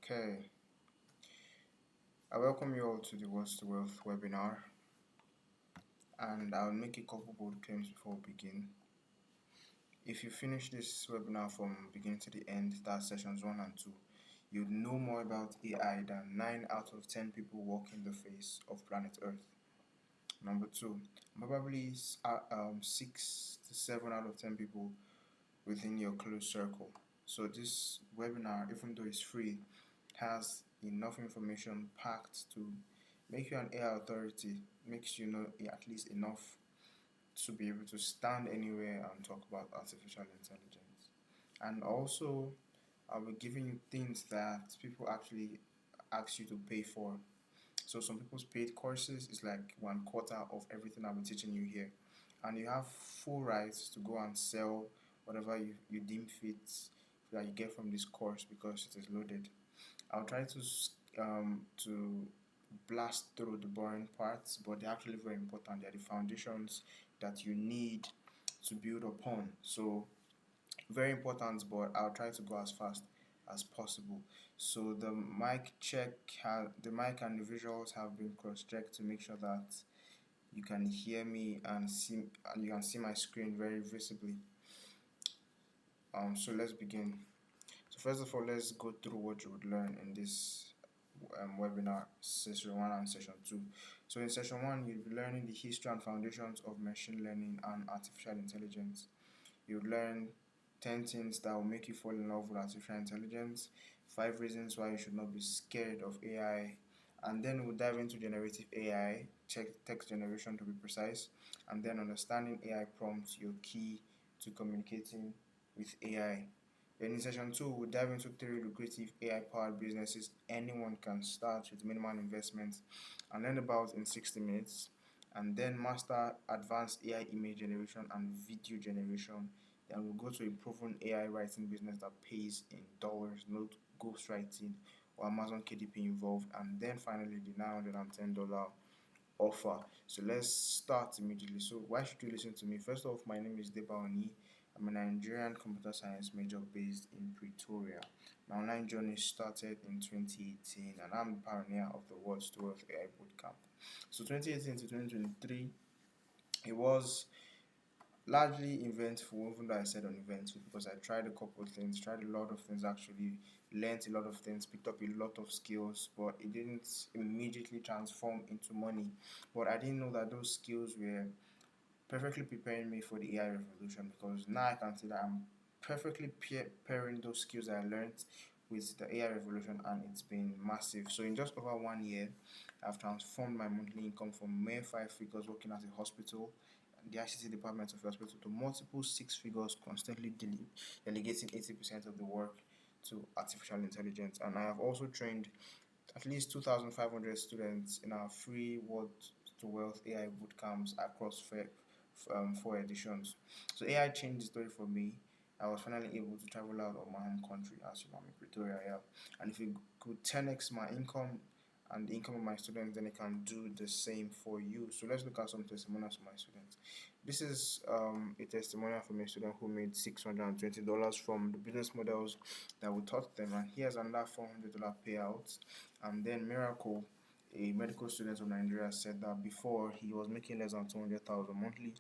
Okay, I welcome you all to the What's the Wealth webinar, and I'll make a couple bold claims before we begin. If you finish this webinar from beginning to the end, that's sessions 1 and 2, you'd know more about AI than 9 out of 10 people walking the face of planet Earth. Number 2, probably 6 to 7 out of 10 people within your close circle. So this webinar, even though it's free, has enough information packed to make you an AI authority, makes you know at least enough to be able to stand anywhere and talk about artificial intelligence. And also, I'll be giving you things that people actually ask you to pay for. So some people's paid courses is like 1/4 of everything I'll be teaching you here. And you have full rights to go and sell whatever you deem fit that you get from this course because it is loaded. I'll try to blast through the boring parts, but they're actually very important. They're the foundations that you need to build upon. So very important, but I'll try to go as fast as possible. So the mic and the visuals have been cross-checked to make sure that you can hear me and you can see my screen very visibly. So let's begin. So first of all, let's go through what you would learn in this webinar, session 1 and session 2. So in session 1, you'll be learning the history and foundations of machine learning and artificial intelligence. You'll learn 10 things that will make you fall in love with artificial intelligence, 5 reasons why you should not be scared of AI, and then we'll dive into generative AI, text generation to be precise, and then understanding AI prompts, your key to communicating with AI. Then in session 2, we'll dive into 3 lucrative AI-powered businesses anyone can start with minimal investment and learn about in 60 minutes, and then master advanced AI image generation and video generation. Then we'll go to a proven AI writing business that pays in dollars, no ghostwriting or Amazon KDP involved, and then finally the $910 offer. So let's start immediately. So why should you listen to me? First off, my name is Deba Oni. I'm a Nigerian computer science major based in Pretoria. My online journey started in 2018, and I'm the pioneer of the world's 12th AI bootcamp. So 2018 to 2023, it was largely eventful, even though I said uneventful, because I tried a couple of things, tried a lot of things actually, learned a lot of things, picked up a lot of skills, but it didn't immediately transform into money. But I didn't know that those skills were perfectly preparing me for the AI revolution, because now I can see that I'm perfectly pairing those skills I learned with the AI revolution, and it's been massive. So in just over 1 year, I've transformed my monthly income from mere 5 figures working at a hospital, the ICT department of the hospital, to multiple 6 figures, constantly delegating 80% of the work to artificial intelligence. And I have also trained at least 2,500 students in our free World to Wealth AI bootcamps across 4 editions. So AI changed the story for me. I was finally able to travel out of my home country, as you know, I'm in Pretoria, yeah. And if it could 10x my income and the income of my students, then it can do the same for you. So let's look at some testimonials from my students. This is a testimonial from a student who made $620 from the business models that we taught them, and he has another $400 payout. And then Miracle, a medical student from Nigeria, said that before he was making less than 200,000 monthly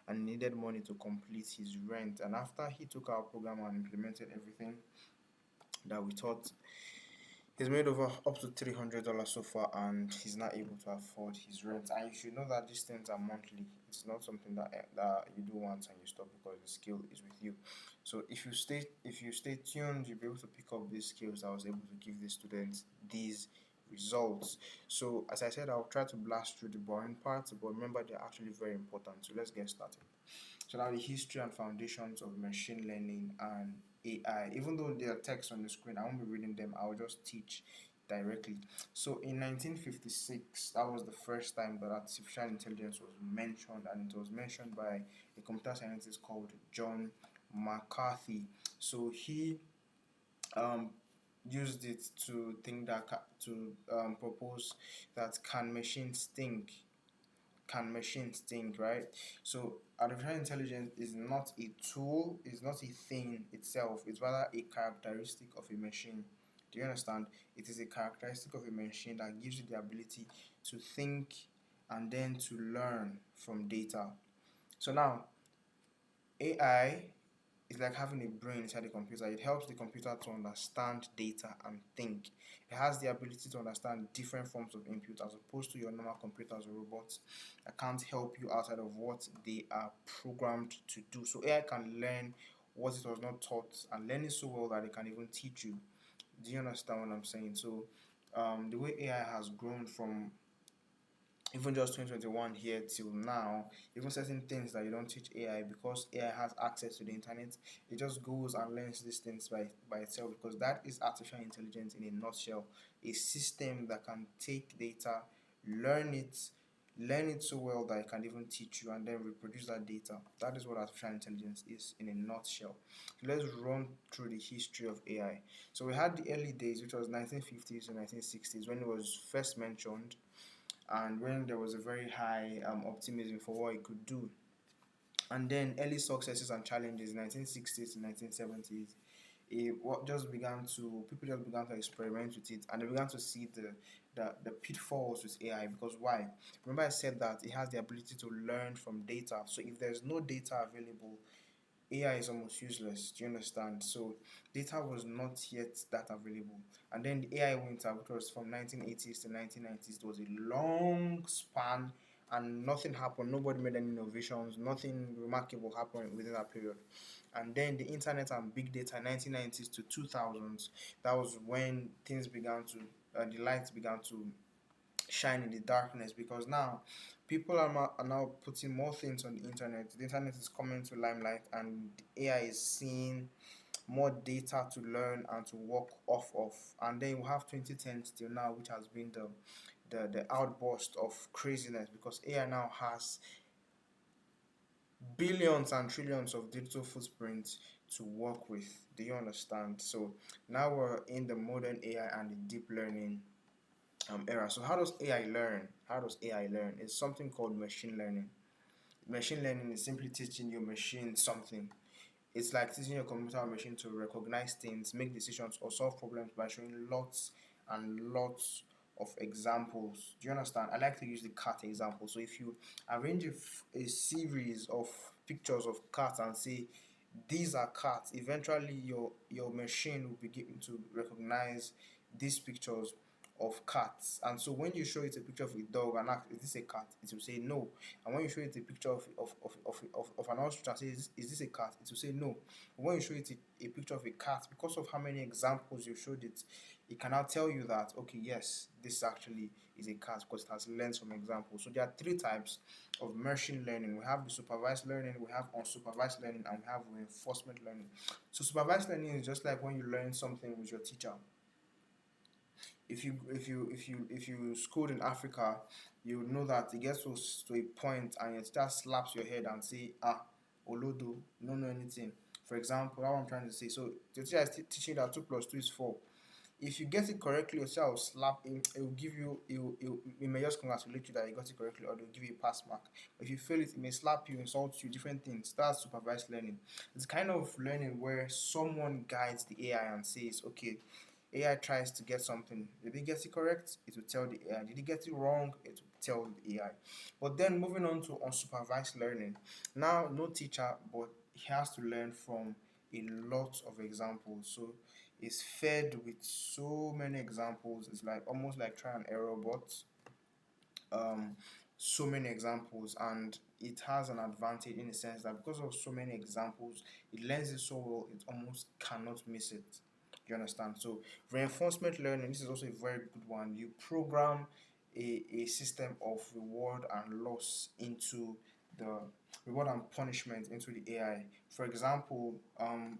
and needed money to complete his rent. And after he took our program and implemented everything that we taught, he's made over up to $300 so far, and he's not able to afford his rent. And you should know that these things are monthly. It's not something that you do once and you stop, because the skill is with you. So if you stay tuned, you'll be able to pick up these skills I was able to give the students these results. So as I said, I'll try to blast through the boring parts, but remember they're actually very important. So let's get started. So now the history and foundations of machine learning and AI. Even though there are text on the screen, I won't be reading them. I'll just teach directly. So in 1956, that was the first time that artificial intelligence was mentioned, and it was mentioned by a computer scientist called John McCarthy. So he um, used it to think that propose that can machines think? Can machines think, right? So artificial intelligence is not a tool, it's not a thing itself, it's rather a characteristic of a machine. Do you understand? It is a characteristic of a machine that gives you the ability to think and then to learn from data. So now, AI is like having a brain inside the computer. It helps the computer to understand data and think. It has the ability to understand different forms of input as opposed to your normal computers or robots that can't help you outside of what they are programmed to do. So AI can learn what it was not taught and learn it so well that it can even teach you. Do you understand what I'm saying? So the way AI has grown from even just 2021 here till now, even certain things that you don't teach AI because AI has access to the internet, it just goes and learns these things by itself because that is artificial intelligence in a nutshell. A system that can take data, learn it, learn it so well that it can even teach you and then reproduce that data. That is what artificial intelligence is in a nutshell. So let's run through the history of AI. So we had the early days, which was 1950s to 1960s when it was first mentioned and when there was a very high optimism for what it could do. And then early successes and challenges, 1960s to 1970s, people just began to experiment with it, and they began to see the pitfalls with AI. Because why? Remember I said that it has the ability to learn from data. So if there's no data available, AI is almost useless. Do you understand? So data was not yet that available. And then the AI winter, which was from 1980s to 1990s, it was a long span and nothing happened. Nobody made any innovations. Nothing remarkable happened within that period. And then the internet and big data, 1990s to 2000s, that was when things began to, the lights began to shine in the darkness because now people are now putting more things on the internet. The internet is coming to limelight, and AI is seeing more data to learn and to work off of. And then you have 2010 till now, which has been the outburst of craziness because AI now has billions and trillions of digital footprints to work with. Do you understand? So now we're in the modern AI and the deep learning era. So how does AI learn? How does AI learn? It's something called machine learning. Machine learning is simply teaching your machine something. It's like teaching your computer or machine to recognize things, make decisions, or solve problems by showing lots and lots of examples. Do you understand? I like to use the cat example. So if you arrange a series of pictures of cats and say these are cats, eventually your machine will begin to recognize these pictures of cats. And so when you show it a picture of a dog and ask, is this a cat? It will say no. And when you show it a picture of an ostrich and say, is this a cat? It will say no. But when you show it a picture of a cat, because of how many examples you showed it, it can now tell you that, okay, yes, this actually is a cat because it has learned from examples. So there are three types of machine learning. We have the supervised learning, we have unsupervised learning, and we have reinforcement learning. So supervised learning is just like when you learn something with your teacher. If you schooled in Africa, you know that it gets to a point and your teacher slaps your head and say, Olodo, you don't know anything. For example, how I'm trying to say. So the teacher is teaching that 2 plus 2 is 4. If you get it correctly, your teacher will slap it will give you it may just congratulate you that you got it correctly, or they'll give you a pass mark. But if you fail it, it may slap you, insult you, different things. That's supervised learning. It's kind of learning where someone guides the AI and says, okay, AI tries to get something. Did he get it correct? It will tell the AI. Did he get it wrong? It will tell the AI. But then moving on to unsupervised learning. Now, no teacher, but he has to learn from a lot of examples. So it's fed with so many examples. It's like almost like try and error, but um, so many examples, and it has an advantage in the sense that because of so many examples, it learns it so well, it almost cannot miss it. You understand? So reinforcement learning, this is also a very good one. You program a system of reward and loss into the reward and punishment into the AI. For example,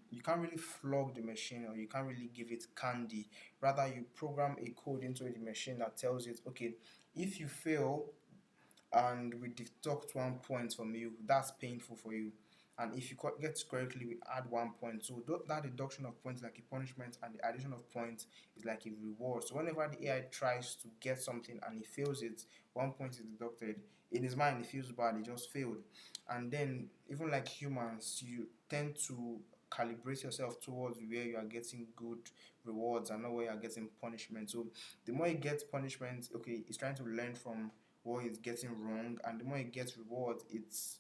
you can't really flog the machine or you can't really give it candy. Rather, you program a code into the machine that tells it, okay, if you fail and we deduct 1 point from you, that's painful for you. And if you get it correctly, we add 1 point. So that deduction of points is like a punishment, and the addition of points is like a reward. So whenever the AI tries to get something and he fails it, 1 point is deducted. In his mind, he feels bad, he just failed. And then, even like humans, you tend to calibrate yourself towards where you are getting good rewards and not where you are getting punishment. So the more it gets punishment, okay, it's trying to learn from what it's getting wrong, and the more it gets rewards, it's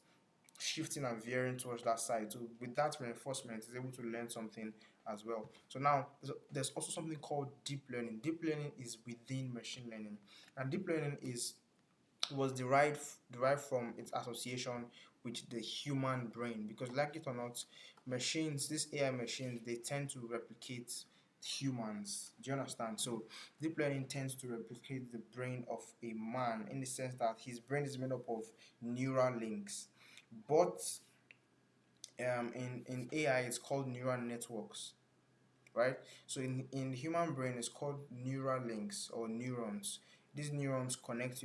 shifting and veering towards that side. So with that reinforcement, it's able to learn something as well. So now there's also something called deep learning. Deep learning is within machine learning, and deep learning is was derived from its association with the human brain, because like it or not, machines, these AI machines, they tend to replicate humans. Do you understand? So deep learning tends to replicate the brain of a man, in the sense that his brain is made up of neural links, but in AI it's called neural networks, right? So in human brain it's called neural links or neurons. These neurons connect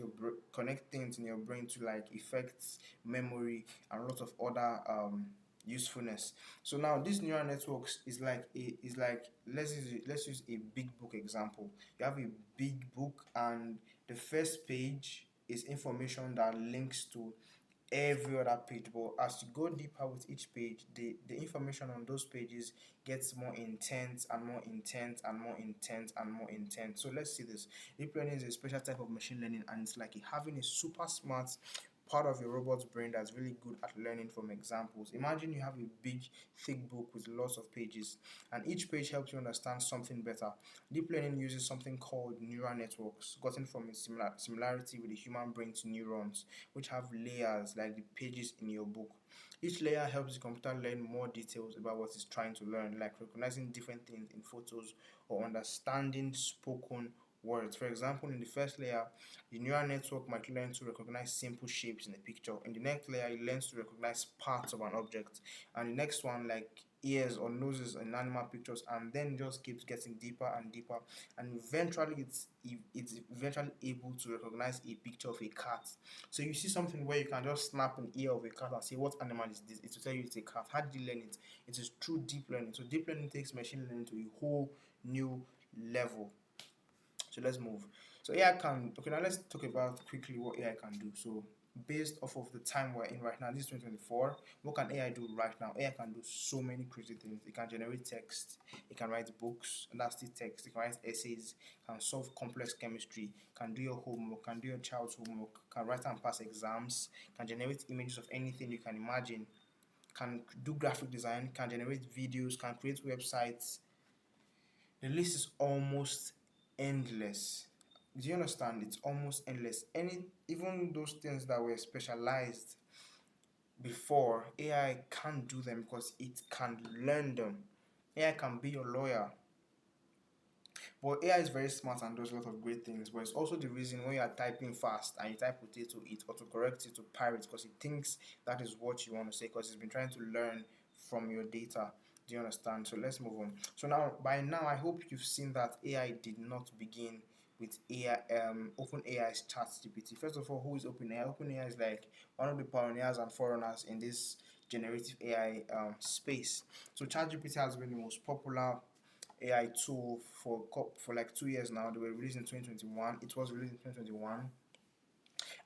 things in your brain to like effects, memory, and a lot of other usefulness. So now these neural networks is like let's use a big book example. You have a big book, and the first page is information that links to every other page, but as you go deeper with each page, the information on those pages gets more intense and more intense and more intense and more intense. So let's see this. Deep learning is a special type of machine learning, and it's like having a super smart part of your robot's brain that's really good at learning from examples. Imagine you have a big thick book with lots of pages, and each page helps you understand something better. Deep learning uses something called neural networks, gotten from its similarity with the human brain to neurons, which have layers like the pages in your book. Each layer helps the computer learn more details about what it's trying to learn, like recognizing different things in photos or understanding spoken words. For example, in the first layer, the neural network might learn to recognize simple shapes in a picture. In the next layer, it learns to recognize parts of an object. And the next one, like ears or noses in animal pictures, and then just keeps getting deeper and deeper, and eventually it's eventually able to recognize a picture of a cat. So you see something where you can just snap an ear of a cat and say, what animal is this? It will tell you it's a cat. How did you learn it? It is through deep learning. So deep learning takes machine learning to a whole new level. So let's move. So AI can, okay, now let's talk about quickly what AI can do. So based off of the time we're in right now, this is 2024, what can AI do right now? AI can do so many crazy things. It can generate text, it can write books, and that's the text, it can write essays, can solve complex chemistry, can do your homework, can do your child's homework, can write and pass exams, can generate images of anything you can imagine, can do graphic design, can generate videos, can create websites. The list is almost endless. Do you understand? It's almost endless. Even those things that were specialized before, AI can't do them because it can learn them. AI can be your lawyer. But AI is very smart and does a lot of great things. But it's also the reason when you are typing fast and you type potato, it autocorrects it to pirate because it thinks that is what you want to say, because it's been trying to learn from your data. Do you understand? So let's move on. So now, by now, I hope you've seen that AI did not begin with OpenAI's ChatGPT. First of all, who is OpenAI? OpenAI is like one of the pioneers and forerunners in this generative AI space. So ChatGPT has been the most popular AI tool for like 2 years now. They were released in 2021. It was released in 2021,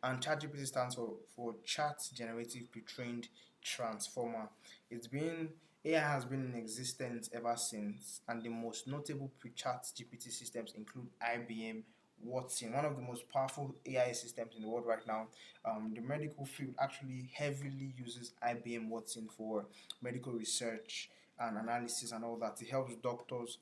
and ChatGPT stands for Chat Generative Pre-trained Transformer. It's been AI has been in existence ever since, and the most notable pre-Chat GPT systems include IBM Watson, one of the most powerful AI systems in the world right now. The medical field actually heavily uses IBM Watson for medical research and analysis and all that. It helps doctors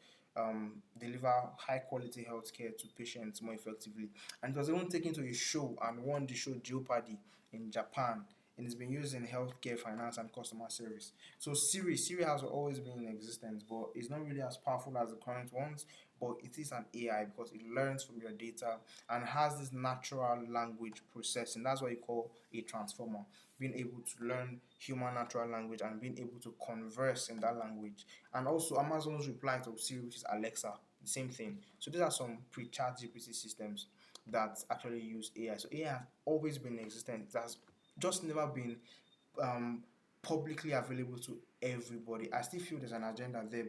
deliver high quality healthcare to patients more effectively. And it was even taken to a show and won the show Jeopardy in Japan, and it's been used in healthcare, finance, and customer service. So Siri has always been in existence, but it's not really as powerful as the current ones. But it is an AI because it learns from your data and has this natural language processing. That's what you call a transformer. Being able to learn human natural language and being able to converse in that language. And also Amazon's reply to Siri, which is Alexa, the same thing. So these are some pre-chat GPT systems that actually use AI. So AI has always been existent. It has just never been um, publicly available to everybody. I still feel there's an agenda there,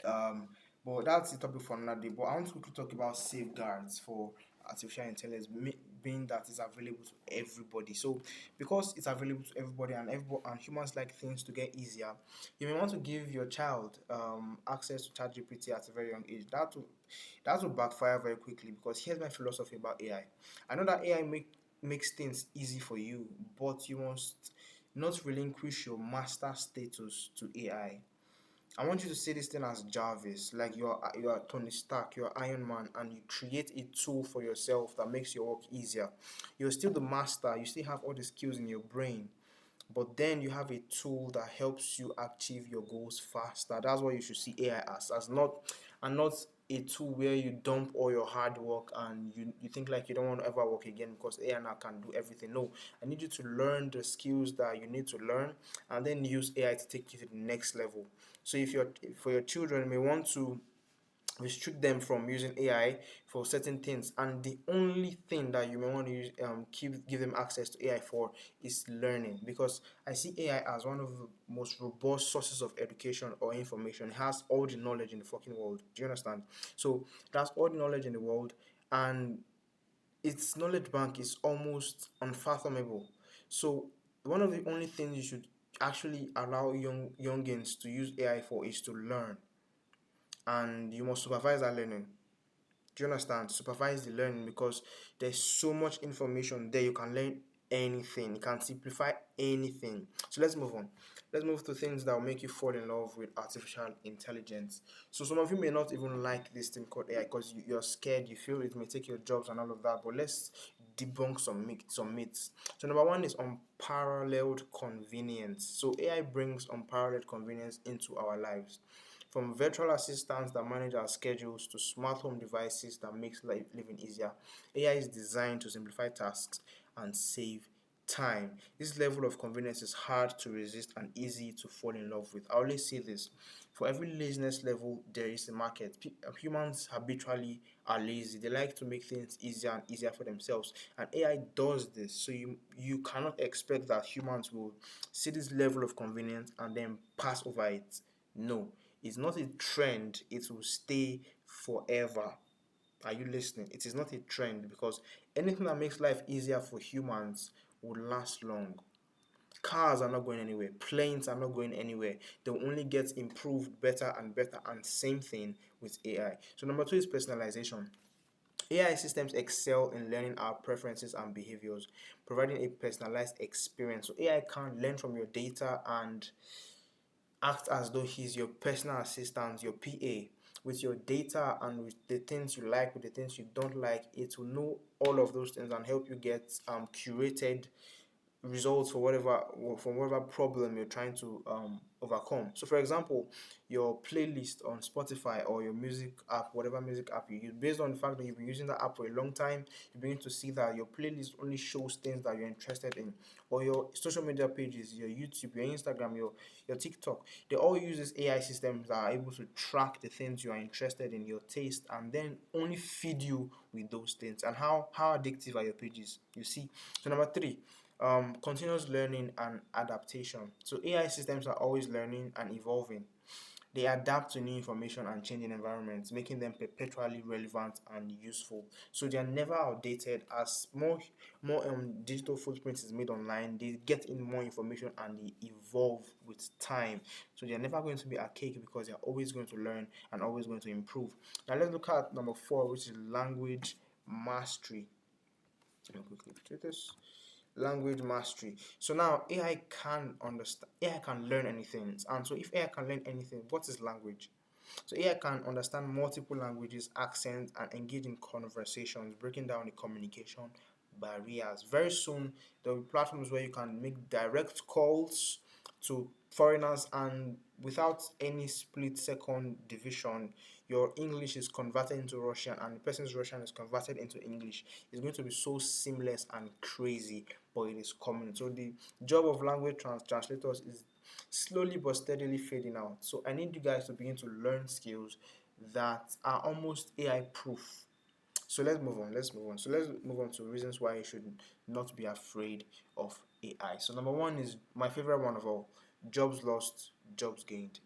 um, but that's the topic for another day. But I want to quickly talk about safeguards for artificial intelligence, being that it's available to everybody. So because it's available to everybody, and humans like things to get easier, you may want to give your child access to ChatGPT at a very young age. That will backfire very quickly, because here's my philosophy about AI. I know that AI makes things easy for you, but you must not relinquish your master status to AI. I want you to see this thing as Jarvis, like you're Tony Stark, you're Iron Man, and you create a tool for yourself that makes your work easier. You're still the master, you still have all the skills in your brain, but then you have a tool that helps you achieve your goals faster. That's what you should see AI as not and not a tool where you dump all your hard work and you think like you don't want to ever work again because AI now can do everything. No, I need you to learn the skills that you need to learn, and then use AI to take you to the next level. So if you're for your children, you may want to restrict them from using AI for certain things, and the only thing that you may want to give them access to AI for is learning, because I see AI as one of the most robust sources of education or information. It has all the knowledge in the fucking world. Do you understand? So that's all the knowledge in the world, and its knowledge bank is almost unfathomable. So one of the only things you should actually allow youngins to use AI for is to learn, and you must supervise that learning. Do you understand? Supervise the learning, because there's so much information there. You can learn anything. You can simplify anything. So let's move on. Let's move to things that will make you fall in love with artificial intelligence. So some of you may not even like this thing called AI because you're scared. You feel it may take your jobs and all of that. But let's debunk some myths. So number one is unparalleled convenience. So AI brings unparalleled convenience into our lives. From virtual assistants that manage our schedules to smart home devices that makes living easier, AI is designed to simplify tasks and save time. This level of convenience is hard to resist and easy to fall in love with. I always say this: for every laziness level, there is a market. Humans habitually are lazy. They like to make things easier and easier for themselves, and AI does this. So you cannot expect that humans will see this level of convenience and then pass over it. No, it's not a trend, it will stay forever. Are you listening? It is not a trend, because anything that makes life easier for humans will last long. Cars are not going anywhere, planes are not going anywhere. They'll only get improved better and better, and same thing with AI. So number two is personalization. AI systems excel in learning our preferences and behaviors, providing a personalized experience. So AI can learn from your data and act as though he's your personal assistant, your PA. With your data and with the things you like, with the things you don't like, it will know all of those things and help you get curated results for whatever problem you're trying to overcome. So for example, your playlist on Spotify or your music app, whatever music app you use, based on the fact that you've been using that app for a long time, you begin to see that your playlist only shows things that you're interested in. Or your social media pages, your YouTube, your Instagram, your TikTok, they all use these AI systems that are able to track the things you are interested in, your taste, and then only feed you with those things. And how addictive are your pages? You see. So number three, continuous learning and adaptation. So AI systems are always learning and evolving. They adapt to new information and changing environments, making them perpetually relevant and useful. So they are never outdated. As more digital footprint is made online, they get in more information and they evolve with time. So they are never going to be archaic, because they are always going to learn and always going to improve. Now let's look at number four, which is language mastery. Let me quickly do this. Language mastery. So now AI can understand, AI can learn anything. And so if AI can learn anything, what is language? So AI can understand multiple languages, accents, and engage in conversations, breaking down the communication barriers. Very soon, there will be platforms where you can make direct calls to foreigners, and without any split second division, your English is converted into Russian and the person's Russian is converted into English. It's going to be so seamless and crazy, but it is coming. So the job of language translators is slowly but steadily fading out. So I need you guys to begin to learn skills that are almost AI proof. So let's move on. So let's move on to reasons why you should not be afraid of AI. So number one is my favorite one of all: jobs lost, jobs gained.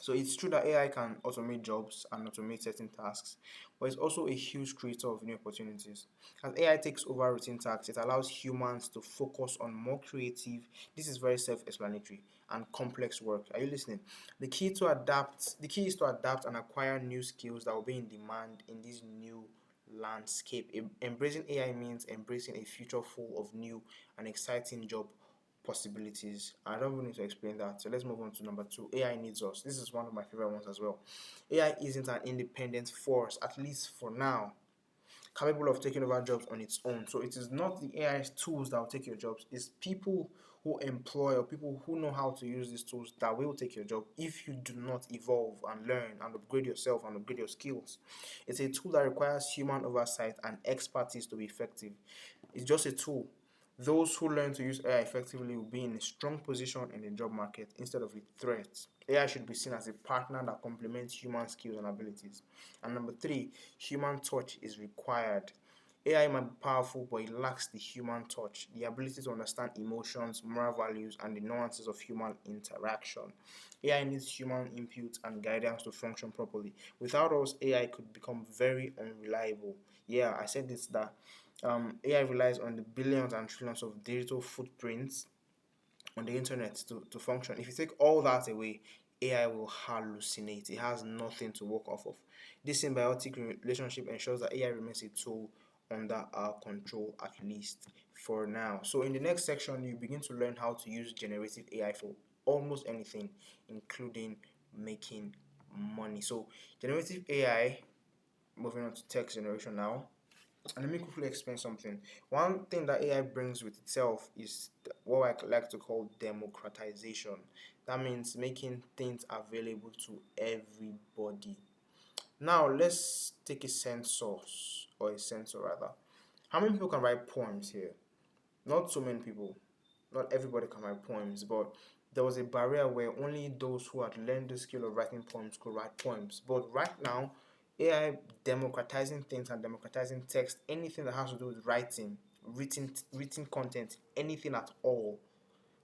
So it's true that AI can automate jobs and automate certain tasks, but it's also a huge creator of new opportunities. As AI takes over routine tasks, it allows humans to focus on more creative, this is very self-explanatory, and complex work. Are you listening? The key is to adapt and acquire new skills that will be in demand in this new landscape. Embracing AI means embracing a future full of new and exciting job possibilities. I don't even need to explain that. So let's move on to number two. AI needs us. This is one of my favorite ones as well. AI isn't an independent force, at least for now, capable of taking over jobs on its own. So it is not the AI's tools that will take your jobs. It's people who employ or people who know how to use these tools that will take your job if you do not evolve and learn and upgrade yourself and upgrade your skills. It's a tool that requires human oversight and expertise to be effective. It's just a tool. Those who learn to use AI effectively will be in a strong position in the job market instead of a threat. AI should be seen as a partner that complements human skills and abilities. And number three, human touch is required. AI might be powerful, but it lacks the human touch, the ability to understand emotions, moral values, and the nuances of human interaction. AI needs human input and guidance to function properly. Without us, AI could become very unreliable. Yeah, I said this that AI relies on the billions and trillions of digital footprints on the internet to function. If you take all that away, AI will hallucinate. It has nothing to work off of. This symbiotic relationship ensures that AI remains a tool under our control, at least for now. So in the next section, you begin to learn how to use generative AI for almost anything, including making money. So generative AI, moving on to text generation now. And let me quickly explain something. One thing that AI brings with itself is what I like to call democratization. That means making things available to everybody. Now, let's take a census, or a censor rather. How many people can write poems here? Not so many people. Not everybody can write poems, but there was a barrier where only those who had learned the skill of writing poems could write poems. But right now, AI democratizing things and democratizing text, anything that has to do with writing, written content, anything at all,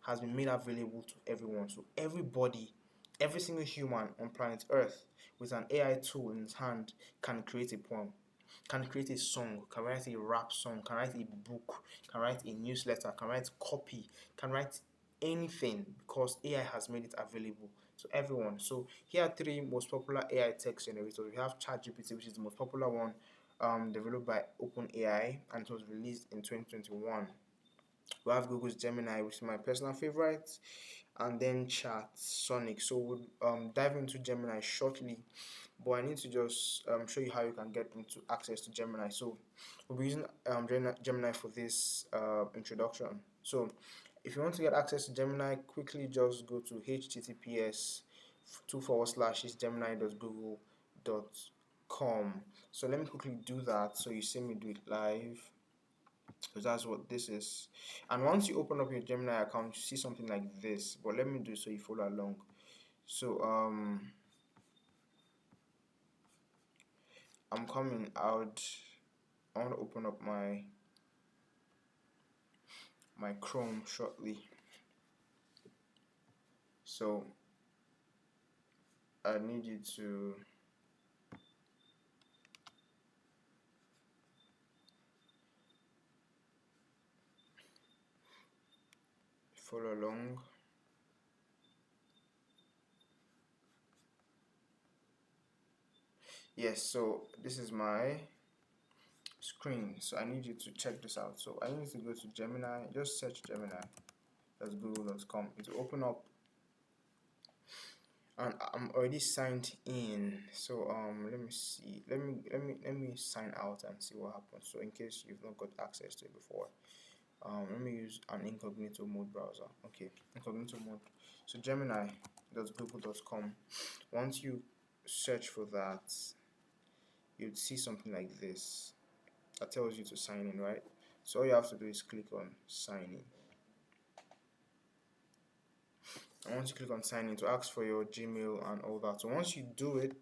has been made available to everyone. So everybody, every single human on planet Earth with an AI tool in his hand can create a poem, can create a song, can write a rap song, can write a book, can write a newsletter, can write copy, can write anything because AI has made it available to everyone. So here are three most popular AI text generators. We have ChatGPT, which is the most popular one, developed by OpenAI, and it was released in 2021. We have Google's Gemini, which is my personal favorite, and then Chat Sonic. So we'll dive into Gemini shortly, but I need to just show you how you can get into access to Gemini. So we'll be using Gemini for this introduction. So if you want to get access to Gemini, quickly just go to https two forward slashes gemini.google.com. So let me quickly do that so you see me do it live, because that's what this is. And once you open up your Gemini account, you see something like this, but let me do it so you follow along. So I'm coming out. I want to open up my Chrome shortly, so I need you to follow along. Yes, so this is my screen, so I need you to check this out. So I need to go to Gemini, just search Gemini, that's google.com. it will open up, and I'm already signed in. So let me see, let me sign out and see what happens. So in case you've not got access to it before, let me use an incognito mode browser. Okay, incognito mode. So gemini.google.com. Once you search for that, you'd see something like this that tells you to sign in, right? So all you have to do is click on sign in. And once you click on sign in, to ask for your Gmail and all that. So once you do it,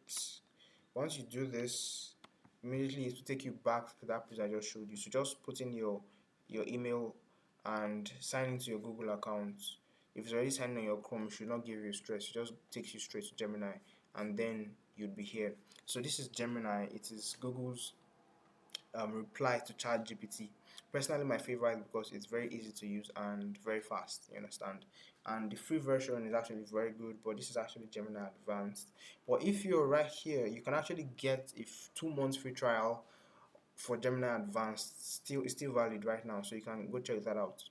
once you do this, immediately it will take you back to that page I just showed you. So just put in your email and sign into your Google account If it's already signed on your Chrome, it should not give you stress. It just takes you straight to Gemini, and then you'd be here. So this is Gemini. It is Google's reply to ChatGPT. Personally, my favorite because it's very easy to use and very fast. You understand? And the free version is actually very good, but this is actually Gemini Advanced. But if you're right here, you can actually get a 2 months free trial for Gemini Advanced. It's still valid right now, so you can go check that out.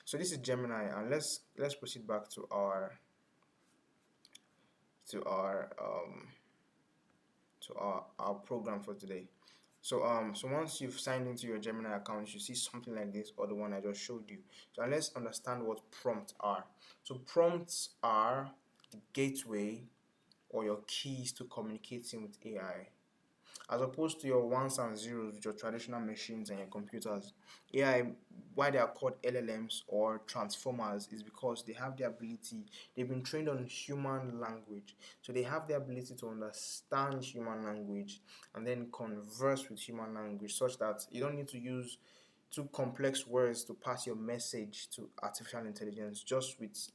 So this is Gemini, and let's proceed back to our to our um to our program for today. So once you've signed into your Gemini account, you see something like this or the one I just showed you. So let's understand what prompts are. So prompts are the gateway or your keys to communicating with AI. As opposed to your ones and zeros with your traditional machines and your computers, AI, why they are called LLMs or transformers, is because they have the ability, they've been trained on human language. So they have the ability to understand human language and then converse with human language, such that you don't need to use too complex words to pass your message to artificial intelligence. Just with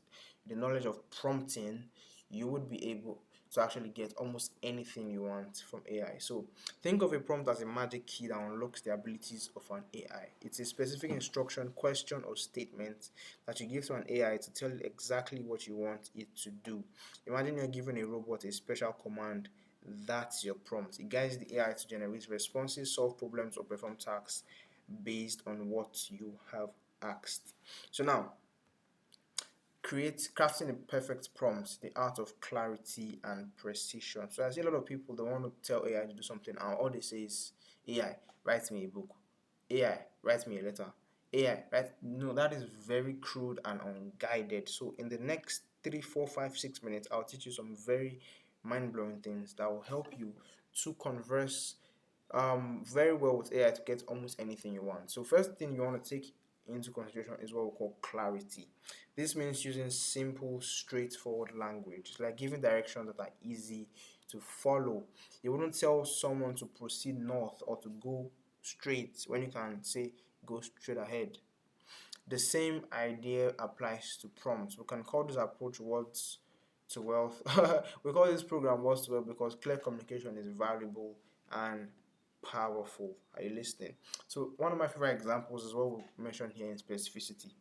the knowledge of prompting, you would be able to actually get almost anything you want from AI. So think of a prompt as a magic key that unlocks the abilities of an AI. It's a specific instruction, question, or statement that you give to an AI to tell it exactly what you want it to do. Imagine you're giving a robot a special command. That's your prompt. It guides the AI to generate responses, solve problems, or perform tasks based on what you have asked. So now, crafting a perfect prompt, the art of clarity and precision. So I see a lot of people, they want to tell AI to do something, and all they say is, AI, write me a book. AI, write me a letter. AI, write. No, that is very crude and unguided. So in the next 3, 4, 5, 6 minutes, I'll teach you some very mind-blowing things that will help you to converse very well with AI to get almost anything you want. So first thing you want to take into consideration is what we call clarity. This means using simple, straightforward language. It's like giving directions that are easy to follow. You wouldn't tell someone to proceed north or to go straight when you can say go straight ahead. The same idea applies to prompts. We can call this approach words to wealth. We call this program words to wealth because clear communication is valuable and powerful. Are you listening? So one of my favorite examples is what we mentioned here in specificity.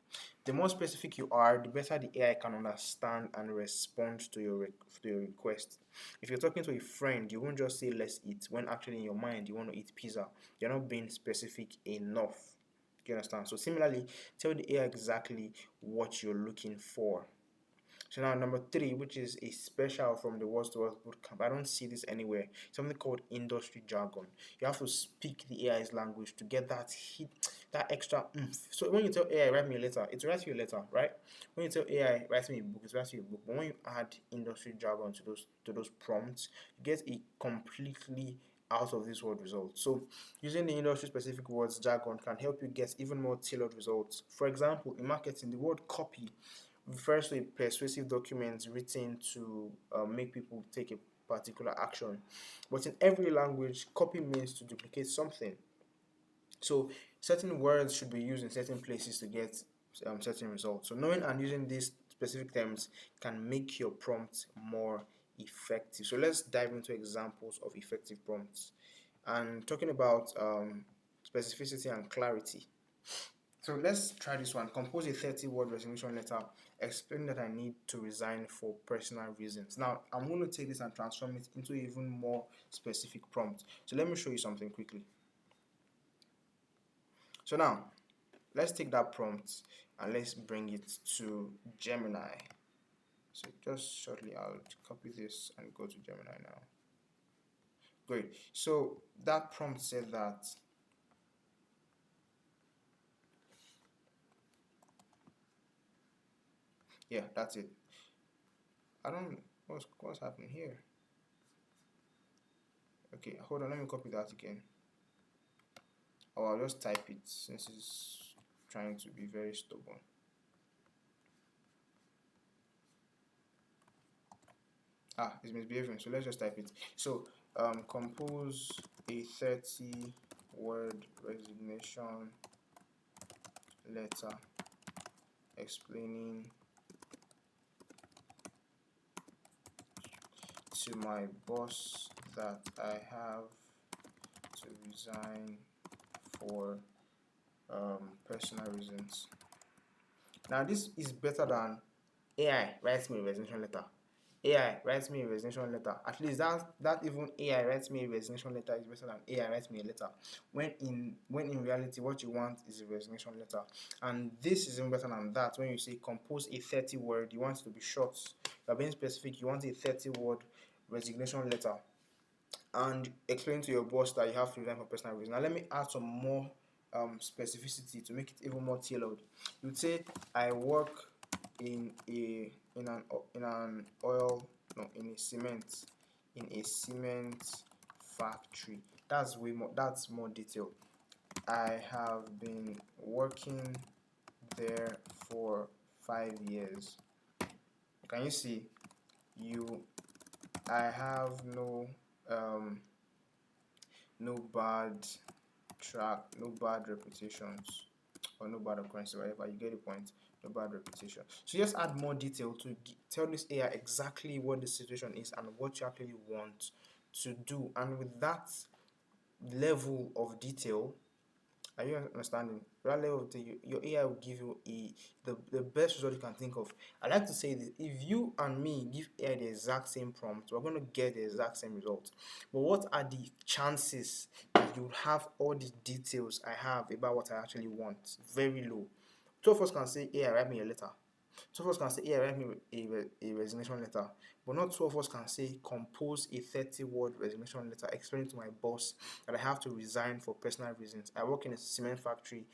The more specific you are, the better the AI can understand and respond to your request. If you're talking to a friend, you won't just say let's eat when actually in your mind you want to eat pizza. You're not being specific enough. Do you understand? So similarly, tell the AI exactly what you're looking for. So now number 3, which is a special from the Words to Words bootcamp. I don't see this anywhere. Something called industry jargon. You have to speak the AI's language to get that hit, that extra oomph. So when you tell AI write me a letter, it writes you a letter, right? When you tell AI write me a book, it writes you a book. But when you add industry jargon to those prompts, you get a completely out of this world result. So using the industry specific words jargon can help you get even more tailored results. For example, in marketing, the word copy refers to a persuasive document written to make people take a particular action. But in every language, copy means to duplicate something. So certain words should be used in certain places to get certain results. So knowing and using these specific terms can make your prompt more effective. So let's dive into examples of effective prompts. And talking about specificity and clarity. So let's try this one. Compose a 30-word resignation letter. Explain that I need to resign for personal reasons. Now, I'm going to take this and transform it into even more specific prompt. So let me show you something quickly. So now, let's take that prompt and let's bring it to Gemini. So just shortly, I'll copy this and go to Gemini now. Great. So that prompt said that yeah, that's it. I don't what's happening here. Okay, hold on, let me copy that again. Or I'll just type it since it's trying to be very stubborn. It's misbehaving, so let's just type it. So compose a 30-word resignation letter explaining to my boss that I have to resign for personal reasons. Now this is better than AI writes me a resignation letter. AI writes me a resignation letter. At least that even AI writes me a resignation letter is better than AI writes me a letter. When in reality what you want is a resignation letter. And this is even better than that. When you say compose a 30-word, you want it to be short. You're being specific, you want a 30-word resignation letter. And explain to your boss that you have to resign for personal reasons. Now let me add some more specificity to make it even more tailored. You would say I work in an oil no in a cement factory. That's more detailed. I have been working there for 5 years. Can you see? I have no bad no bad reputations or no bad occurrences, whatever. You get the point. No bad reputation. So just add more detail to tell this AI exactly what the situation is and what you actually want to do. And with that level of detail, are you understanding? That level of detail, your AI will give you the best result you can think of. I like to say this: if you and me give AI the exact same prompt, we're going to get the exact same result. But what are the chances that you have all the details I have about what I actually want? Very low. Two of us can say, AI, write me a letter. Two of us can say, yeah, write me a resignation letter. But not two of us can say, compose a 30-word resignation letter explaining to my boss that I have to resign for personal reasons. I work in a cement factory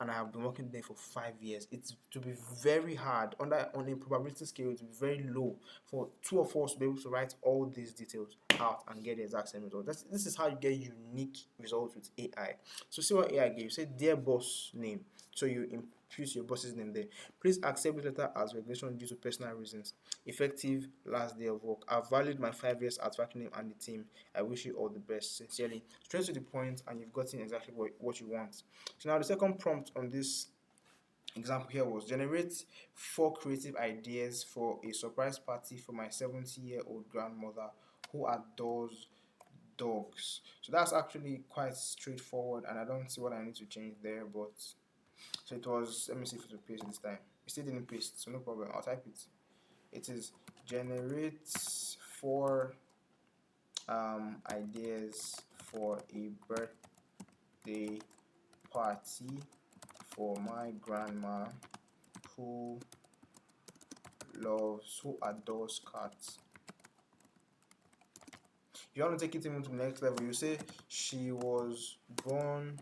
and I have been working there for 5 years. It's to be very hard on a probability scale. It will be very low for two of us to be able to write all these details out and get the exact same result. This is how you get unique results with AI. So see what AI gave. Say dear boss name. So you input your boss's name there. Please accept this letter as resignation due to personal reasons. Effective last day of work. I've valued my 5 years at Vacuum and the team. I wish you all the best. Sincerely. Straight to the point, and you've gotten exactly what you want. So now the second prompt on this example here was generate 4 creative ideas for a surprise party for my 70-year-old grandmother who adores dogs. So that's actually quite straightforward, and I don't see what I need to change there. But so it was, let me see if it will paste this time. It still didn't paste, so no problem. I'll type it. It is generate 4 ideas for a birthday party for my grandma who adores cats. If you want to take it even to the next level, you say she was born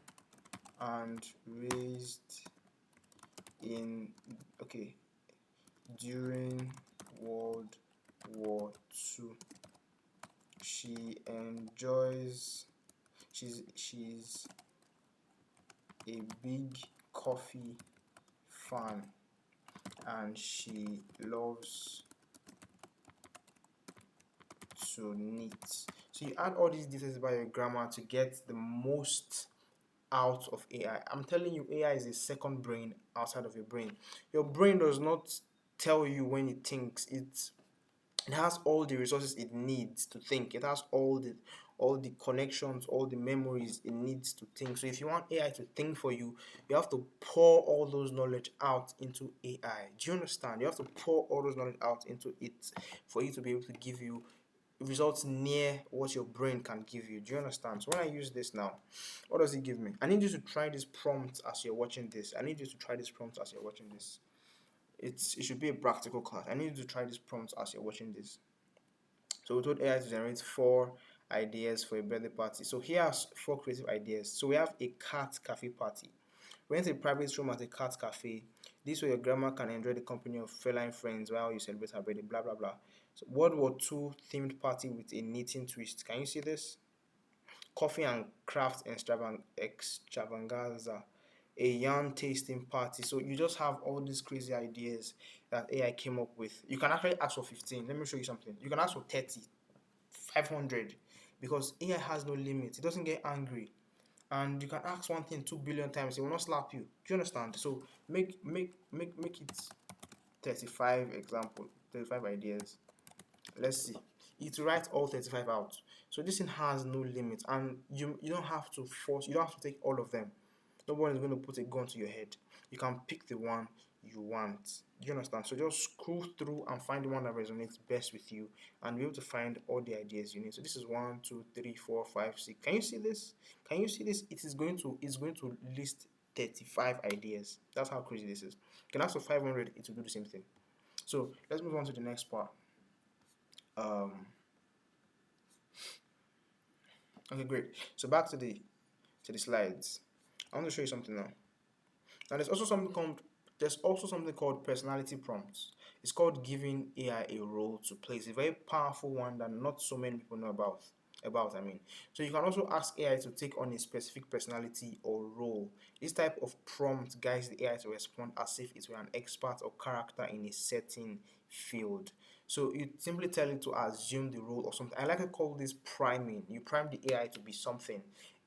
and raised during World War II. She's a big coffee fan and she loves to knit. So you add all these details about your grammar to get the most out of AI. I'm telling you, AI is a second brain outside of your brain. Your brain does not tell you when it thinks. It has all the resources it needs to think. It has all the connections, all the memories it needs to think. So if you want AI to think for you, you have to pour all those knowledge out into AI. Do you understand? You have to pour all those knowledge out into it for you to be able to give you results near what your brain can give you. Do you understand? So when I use this now, what does it give me? I need you to try this prompt as you're watching this. It should be a practical class. I need you to try this prompt as you're watching this. So we told AI to generate 4 ideas for a birthday party. So here's 4 creative ideas. So we have a cat cafe party. Rent a private room at a cat cafe. This way your grandma can enjoy the company of feline friends while you celebrate her birthday, blah blah blah. So World War II themed party with a knitting twist. Can you see this? Coffee and craft extravaganza. A yarn tasting party. So you just have all these crazy ideas that AI came up with. You can actually ask for 15. Let me show you something. You can ask for 30, 500, because AI has no limit. It doesn't get angry. And you can ask one thing 2 billion times, it will not slap you. Do you understand? So make it 35 ideas. Let's see. it writes all 35 out. So this thing has no limit, and you don't have to force, you don't have to take all of them. No one is going to put a gun to your head. You can pick the one you want. Do you understand? So just scroll through and find the one that resonates best with you, and be able to find all the ideas you need. So this is 1, 2, 3, 4, 5, 6. Can you see this? Can you see this? It's going to list 35 ideas. That's how crazy this is. You can ask for 500, it will do the same thing. So let's move on to the next part. Okay, great. So back to the slides. I want to show you something now. Now there's also something called personality prompts. It's called giving AI a role to play. It's a very powerful one that not so many people know about. So you can also ask AI to take on a specific personality or role. This type of prompt guides the AI to respond as if it were an expert or character in a certain field. So you simply tell it to assume the role of something. I like to call this priming. You prime the AI to be something,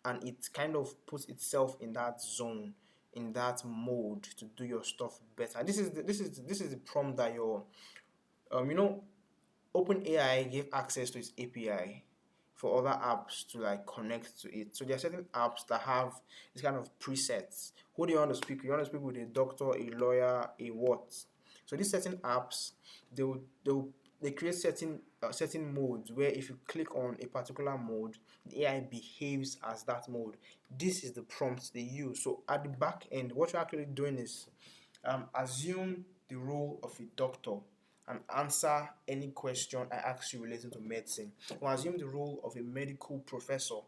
and it kind of puts itself in that zone, in that mode to do your stuff better. This is the prompt that your you know OpenAI gave access to its API for other apps to like connect to it. So there are certain apps that have this kind of presets. Who do you want to speak with? You want to speak with a doctor, a lawyer, a what? So these certain apps, they create certain modes where if you click on a particular mode, the AI behaves as that mode. This is the prompt they use. So at the back end, what you're actually doing is assume the role of a doctor and answer any question I ask you relating to medicine. Or assume the role of a medical professor.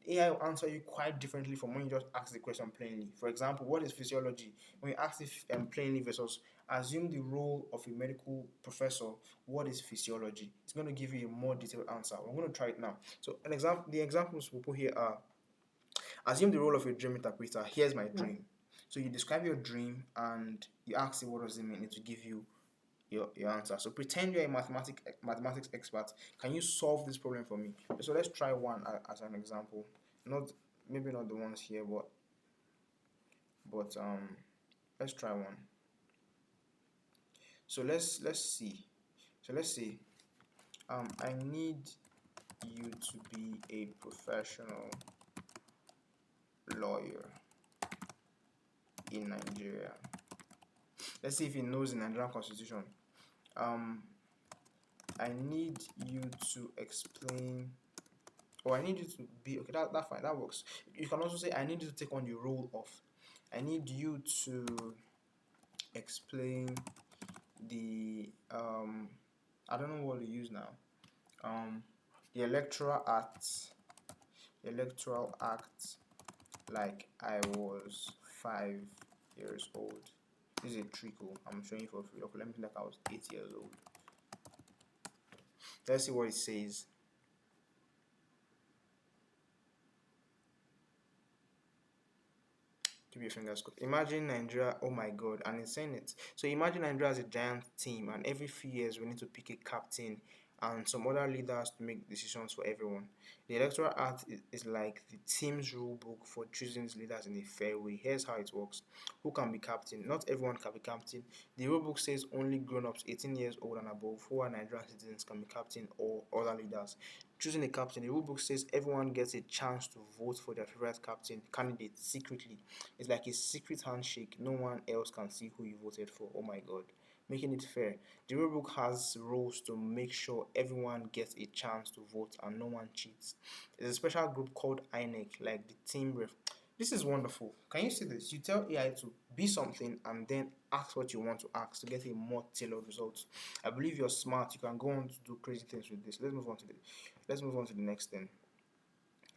The AI will answer you quite differently from when you just ask the question plainly. For example, what is physiology? When you ask it plainly versus assume the role of a medical professor, what is physiology? It's going to give you a more detailed answer. We're going to try it now. So the examples we put here are: assume the role of a dream interpreter. Here's my dream. So you describe your dream and you ask it what does it mean. It will give you your answer. So pretend you're a mathematics expert. Can you solve this problem for me? So let's try one as an example. Not maybe not the ones here, but let's try one. So let's see. So let's say I need you to be a professional lawyer in Nigeria. Let's see if he knows the Nigerian constitution. I need you to explain, or I need you to be okay. That fine, that works. You can also say I need you to take on the role of. I need you to explain the I don't know what to use now. The electoral act, like I was 5 years old. This is a trickle. I'm showing you for free. Okay, let me think like I was 8 years old. Let's see what it says. Keep your fingers crossed. Imagine Nigeria, oh my god, and it's saying it. So imagine Nigeria as a giant team, and every few years we need to pick a captain and some other leaders to make decisions for everyone. The electoral act is like the team's rule book for choosing its leaders in a fair way. Here's how it works. Who can be captain? Not everyone can be captain. The rule book says only grown-ups 18 years old and above who are Nigerian citizens can be captain or other leaders. Choosing a captain, the rule book says everyone gets a chance to vote for their favorite captain candidate secretly. It's like a secret handshake. No one else can see who you voted for. Oh my god. Making it fair. The rulebook has rules to make sure everyone gets a chance to vote and no one cheats. There's a special group called INEC, like the team ref. This is wonderful. Can you see this? You tell AI to be something and then ask what you want to ask to get a more tailored result. I believe you're smart. You can go on to do crazy things with this. Let's move on to the next thing.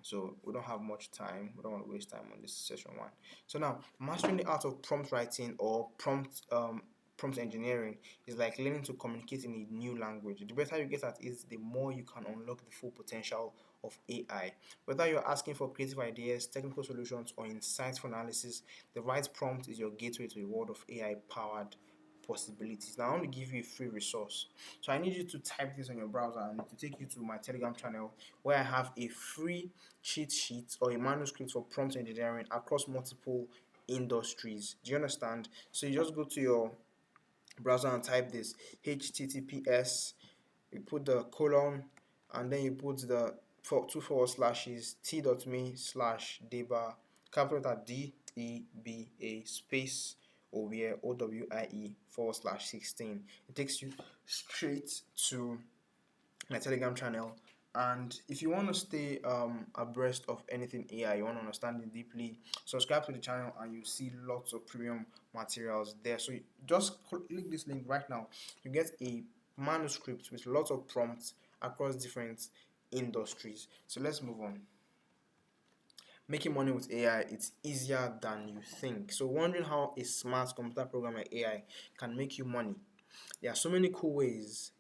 So we don't have much time. We don't want to waste time on this session one. So now, mastering the art of prompt writing or prompt engineering is like learning to communicate in a new language. The better you get at it, the more you can unlock the full potential of AI. Whether you're asking for creative ideas, technical solutions, or insightful analysis, the right prompt is your gateway to a world of AI-powered possibilities. Now I want to give you a free resource. So I need you to type this on your browser and to take you to my Telegram channel where I have a free cheat sheet or a manuscript for prompt engineering across multiple industries. Do you understand? So you just go to your browser and type this HTTPS, you put the colon, and then you put the two forward slashes t.me/deba, capital letter DEBA space OWIE OWIE /16. It takes you straight to my Telegram channel. And if you want to stay abreast of anything AI, you want to understand it deeply, subscribe to the channel and you see lots of premium materials there. So just click this link right now. You get a manuscript with lots of prompts across different industries. So let's move on. Making money with AI, it's easier than you think. So wondering how a smart computer program like AI can make you money? There are so many cool ways.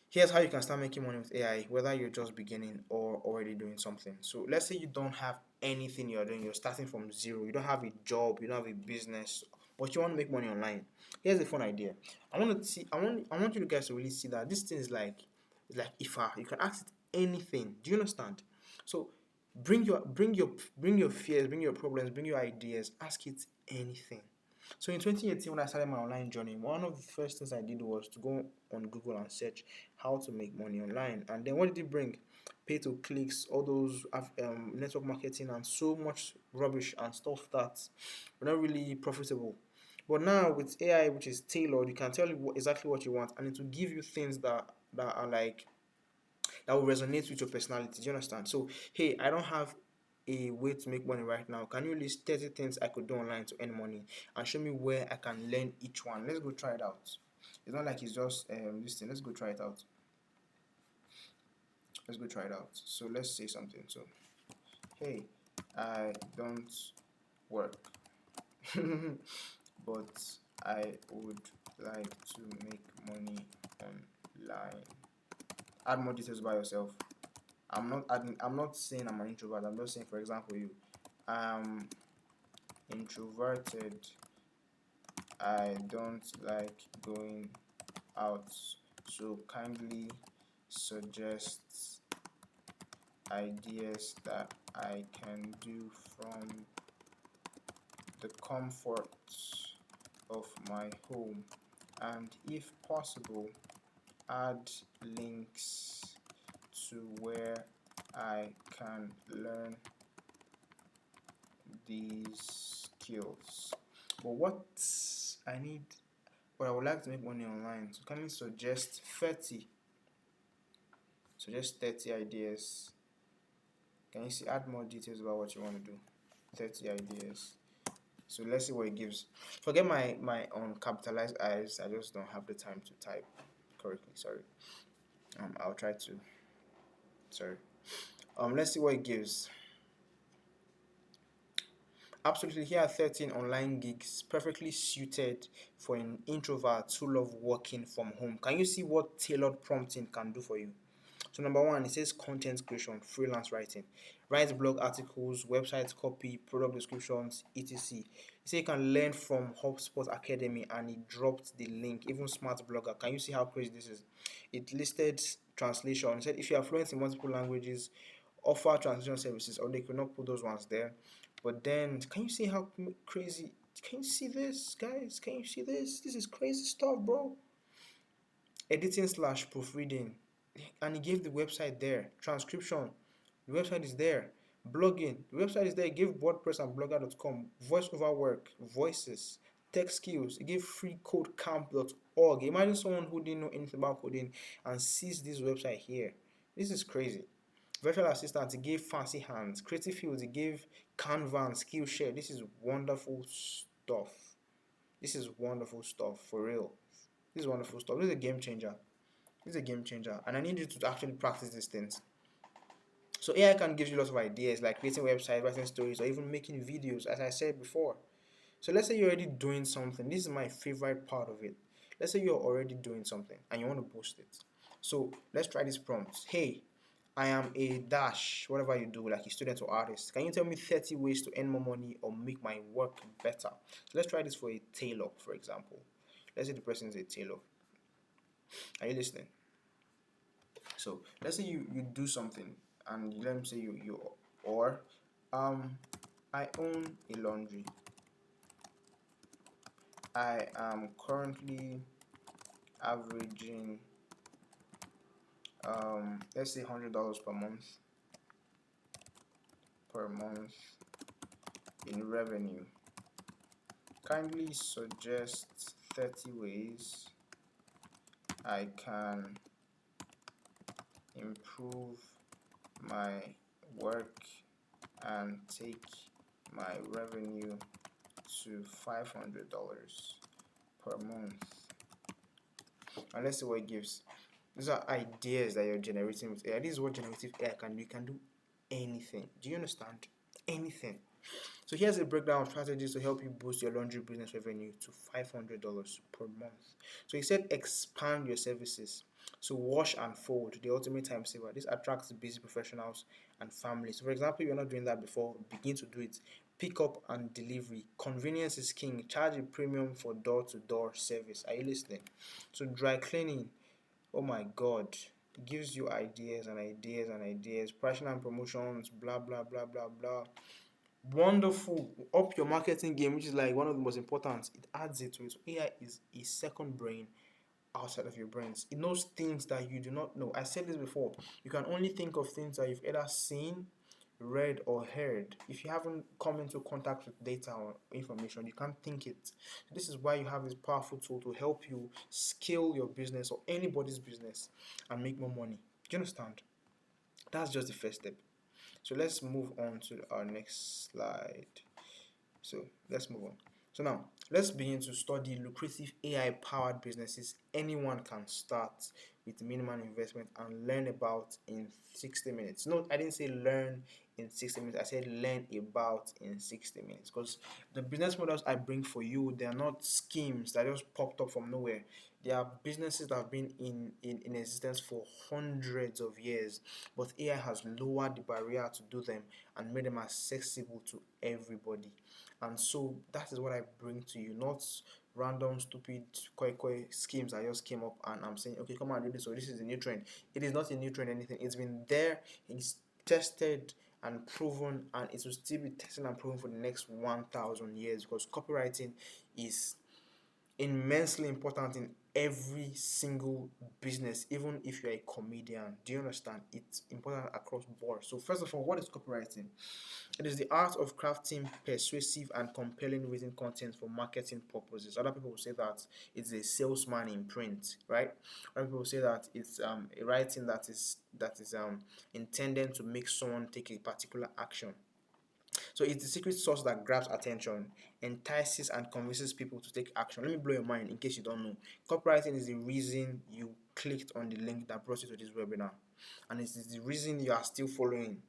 Here's how you can start making money with AI, whether you're just beginning or already doing something. So let's say you don't have anything you're doing, you're starting from zero, you don't have a job, you don't have a business, but you want to make money online. Here's a fun idea. I want you guys to really see that this thing is like, if you can ask it anything. Do you understand? So bring your fears, bring your problems, bring your ideas, ask it anything. So in 2018, when I started my online journey, one of the first things I did was to go on Google and search how to make money online. And then what did it bring? Pay to clicks, all those network marketing, and so much rubbish and stuff that were not really profitable. But now with AI, which is tailored, you can tell it exactly what you want, and it will give you things that are like that will resonate with your personality. Do you understand? So hey, I don't have a way to make money right now. Can you list 30 things I could do online to earn money and show me where I can learn each one? Let's go try it out. It's not like it's just this thing. Let's go try it out. Let's go try it out. So let's say something. So hey, I don't work, but I would like to make money online. Add more details about yourself. I'm not saying I'm an introvert. I'm just saying, for example, you. I'm introverted. I don't like going out. So kindly suggest ideas that I can do from the comfort of my home, and if possible, add links to where I can learn these skills. But what I would like to make money online. So can you suggest 30? Suggest 30 ideas. Can you see, add more details about what you want to do? 30 ideas. So let's see what it gives. Forget my capitalized eyes. I just don't have the time to type correctly. Sorry. I'll try to. Sorry. Let's see what it gives. Absolutely, here are 13 online gigs perfectly suited for an introvert who love working from home. Can you see what tailored prompting can do for you? So number one, it says content creation, freelance writing. Write blog articles, website copy, product descriptions, etc. You say you can learn from HubSpot Academy, and it dropped the link, even smart blogger. Can you see how crazy this is? It listed translation. It said if you are fluent in multiple languages, offer translation services, or they could not put those ones there. But then, can you see how crazy? Can you see this, guys? Can you see this? This is crazy stuff, bro. Editing / proofreading, and he gave the website there. Transcription, the website is there. Blogging, the website is there. He gave WordPress and blogger.com. Voice over work, voices, tech skills. He gave freecodecamp.org. Imagine someone who didn't know anything about coding and sees this website here. This is crazy. Virtual assistant, he gave fancy hands. Creative fields, he gave Canva and Skillshare. This is wonderful stuff. This is wonderful stuff, for real. This is wonderful stuff. This is a game changer. This is a game changer. And I need you to actually practice these things. So AI can give you lots of ideas, like creating websites, writing stories, or even making videos, as I said before. So let's say you're already doing something. This is my favorite part of it. Let's say you're already doing something and you want to boost it. So let's try this prompt. Hey, I am a dash, whatever you do, like a student or artist. Can you tell me 30 ways to earn more money or make my work better? So let's try this for a tailor, for example. Let's say the person is a tailor. Are you listening? So let's say you do something, and let me say I own a laundry. I am currently averaging let's say $100 per month in revenue. Kindly suggest 30 ways I can improve my work and take my revenue to $500 per month. And let's see what it gives. These are ideas that you're generating with AI. This is what generative AI can do. You can do anything. Do you understand? Anything. So here's a breakdown of strategies to help you boost your laundry business revenue to $500 per month. So he said expand your services. So wash and fold, the ultimate time saver. This attracts busy professionals and families. So for example, you're not doing that before, begin to do it. Pick up and delivery. Convenience is king. Charge a premium for door-to-door service. Are you listening? So dry cleaning. Oh my God. It gives you ideas and ideas and ideas. Pricing and promotions, blah blah blah blah blah. Wonderful. Up your marketing game, which is like one of the most important. It adds it to it. So AI is a second brain outside of your brains. It knows things that you do not know. I said this before. You can only think of things that you've either seen, read, or heard. If you haven't come into contact with data or information, you can't think it. This is why you have this powerful tool to help you scale your business or anybody's business and make more money. Do you understand? That's just the first step. So let's move on to our next slide. So let's move on. So now let's begin to study lucrative AI powered businesses anyone can start with minimal investment and learn about in 60 minutes. No, I didn't say learn in 60 minutes. I said learn about in 60 minutes, because the business models I bring for you, they are not schemes that just popped up from nowhere. They are businesses that have been in existence for hundreds of years, but AI has lowered the barrier to do them and made them accessible to everybody. And so that is what I bring to you, not random stupid koi schemes that just came up and I'm saying, okay, come on, do this, or this is a new trend. It is not a new trend, anything. It's been there, it's tested and proven, and it will still be tested and proven for the next 1,000 years, because copywriting is immensely important in every single business, even if you're a comedian. Do you understand? It's important across board. So first of all, what is copywriting? It is the art of crafting persuasive and compelling written content for marketing purposes. Other people will say that it's a salesman in print, right? Other people will say that it's a writing that is intended to make someone take a particular action. So it's the secret sauce that grabs attention, entices and convinces people to take action. Let me blow your mind in case you don't know. Copywriting is the reason you clicked on the link that brought you to this webinar. And it is the reason you are still following.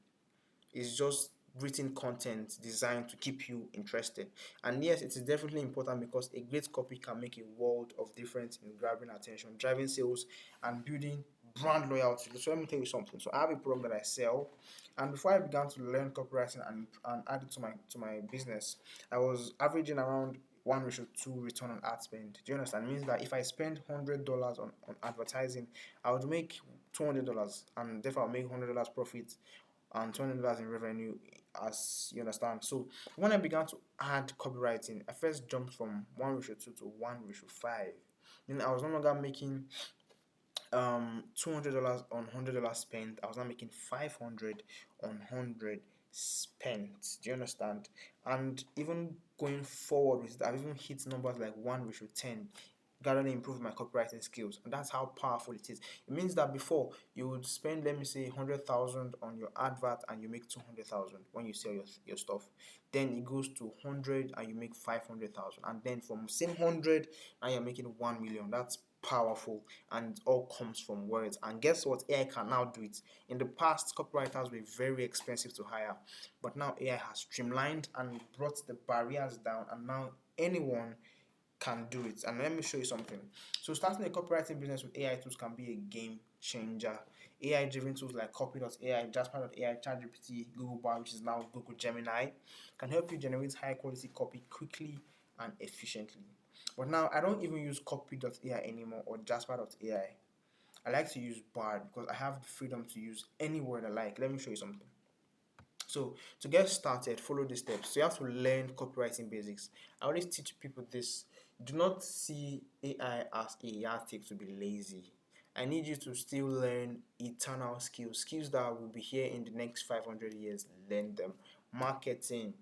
It's just written content designed to keep you interested. And yes, it is definitely important, because a great copy can make a world of difference in grabbing attention, driving sales, and building brand loyalty. So let me tell you something. So I have a product that I sell, and before I began to learn copywriting and add it to my business, I was averaging around 1:2 return on ad spend. Do you understand? It means that if I spend $100 on advertising, I would make $200, and therefore I'll make $100 profit and $200 in revenue, as you understand. So when I began to add copywriting, I first jumped from 1:2 to 1:5. Then I was no longer making $200 on $100 spent. I was not making 500 on 100 spent. Do you understand? And even going forward with it, I've even hit numbers like 1:10, gradually improve my copywriting skills. And that's how powerful it is. It means that before you would spend, let me say, 100,000 on your advert and you make 200,000 when you sell your stuff. Then it goes to 100 and you make 500,000. And then from same 100 and you're making 1 million. That's powerful, and it all comes from words. And guess what? AI can now do it. In the past, copywriters were very expensive to hire, but now AI has streamlined and brought the barriers down, and now anyone can do it. And let me show you something. So starting a copywriting business with AI tools can be a game changer. AI driven tools like copy.ai, jasper.ai, ChatGPT, Google Bar, which is now Google Gemini, can help you generate high quality copy quickly and efficiently. But now I don't even use copy.ai anymore or jasper.ai. I like to use Bard because I have the freedom to use any word I like. Let me show you something. So to get started, follow the steps. So you have to learn copywriting basics. I always teach people this. Do not see AI as a yardstick to be lazy. I need you to still learn eternal skills, skills that will be here in the next 500 years. Learn them. Marketing,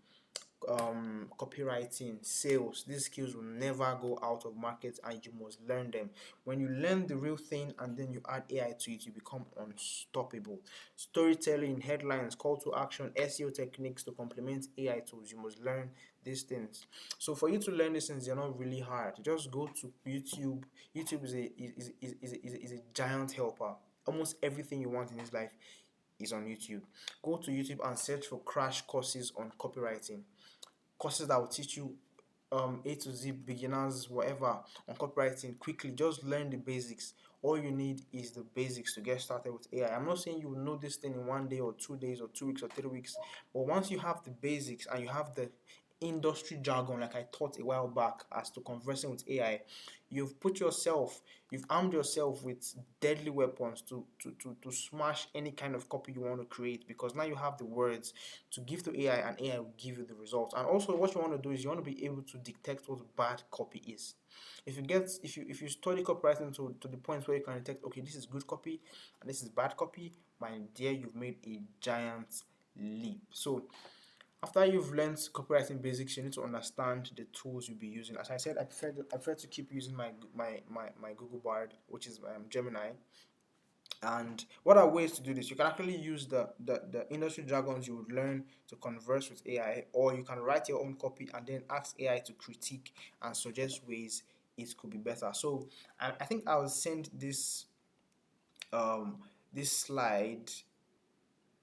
copywriting, sales. These skills will never go out of market, and you must learn them. When you learn the real thing and then you add AI to it, you become unstoppable. Storytelling, headlines, call to action, SEO techniques to complement AI tools. You must learn these things. So for you to learn these things, they're not really hard. Just go to YouTube. YouTube is a giant helper. Almost everything you want in this life is on YouTube. Go to YouTube and search for crash courses on copywriting, courses that will teach you A to Z, beginners, whatever, on copywriting quickly. Just learn the basics. All you need is the basics to get started with AI. I'm not saying you will know this thing in 1 day or 2 days or 2 weeks or 3 weeks, but once you have the basics and you have the industry jargon, like I taught a while back, as to conversing with AI, you've armed yourself with deadly weapons to smash any kind of copy you want to create, because now you have the words to give to AI and AI will give you the results. And also what you want to do is you want to be able to detect what bad copy is. If you study copywriting to the point where you can detect, okay, this is good copy and this is bad copy, my dear, you've made a giant leap. So after you've learned copywriting basics, you need to understand the tools you'll be using. As I said, I prefer to keep using my Google Bard, which is Gemini. And what are ways to do this? You can actually use the industry jargons you would learn to converse with AI, or you can write your own copy and then ask AI to critique and suggest ways it could be better. So I think I'll send this slide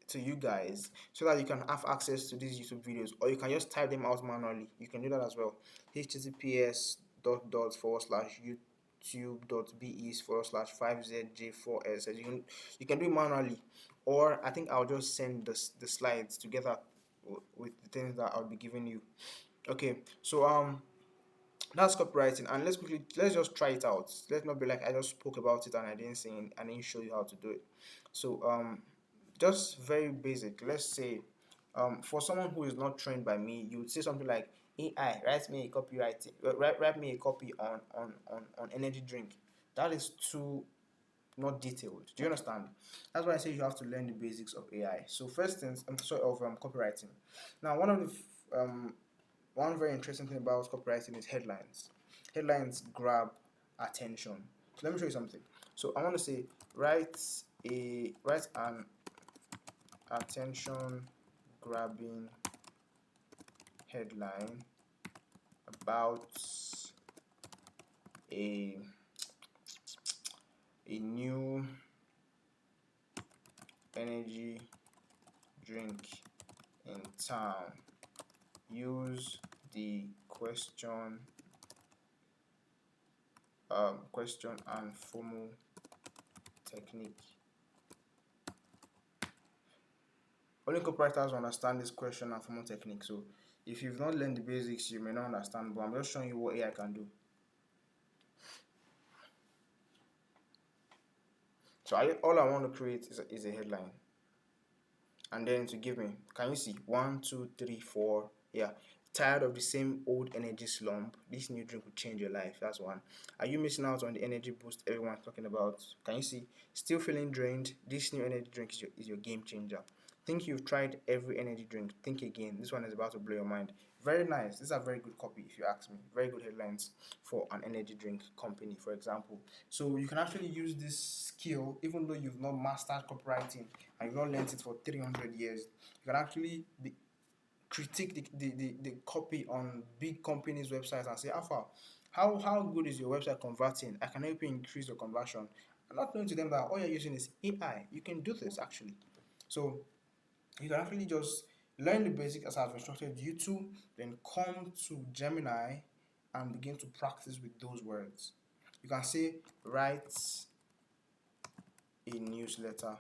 to you guys so that you can have access to these YouTube videos, or you can just type them out manually. You can do that as well. https://youtube.be/5zj4s. You can do it manually, or I think I'll just send the slides together with the things that I'll be giving you. Okay, so that's copywriting, and let's just try it out. Let's not be like I just spoke about it and I didn't show you how to do it. So just very basic. Let's say for someone who is not trained by me, you would say something like, AI, write me a copy on energy drink. That is too not detailed. Do you understand? That's why I say you have to learn the basics of AI. So first things, I'm sorry, of copywriting. Now, one very interesting thing about copywriting is headlines. Headlines grab attention. So let me show you something. So I want to say write an attention grabbing headline about a new energy drink in town. Use the question and FOMO technique. Only copywriters understand this question and FOMO technique. So if you've not learned the basics, you may not understand, but I'm just showing you what AI can do. So all I want to create is a headline, and then to give me, can you see 1, 2, 3, 4? Yeah. Tired of the same old energy slump? This new drink will change your life. That's one. Are you missing out on the energy boost everyone's talking about? Can you see? Still feeling drained? This new energy drink is your game changer. Think you've tried every energy drink? Think again. This one is about to blow your mind. Very nice. These are very good copy, if you ask me. Very good headlines for an energy drink company, for example. So you can actually use this skill, even though you've not mastered copywriting and you've not learned it for 300 years. You can actually critique the copy on big companies' websites and say, Alpha, how good is your website converting? I can help you increase your conversion. I'm not knowing to them that all you're using is AI. You can do this actually. So you can actually just learn the basics as I've instructed you to, then come to Gemini and begin to practice with those words. You can say, write a newsletter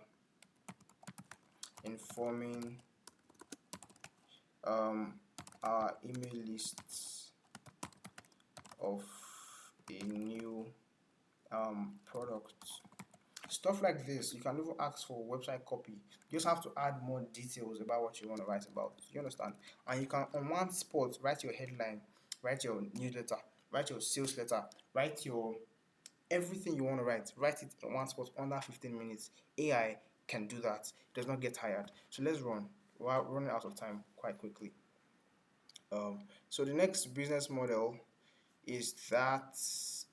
informing our email lists of a new product. Stuff like this. You can even ask for website copy. You just have to add more details about what you want to write about. You understand? And you can, on one spot, write your headline, write your newsletter, write your sales letter, write your Everything you want to write it in one spot under 15 minutes. AI can do that. It does not get tired. So let's run. We're running out of time quite quickly. So the next business model is that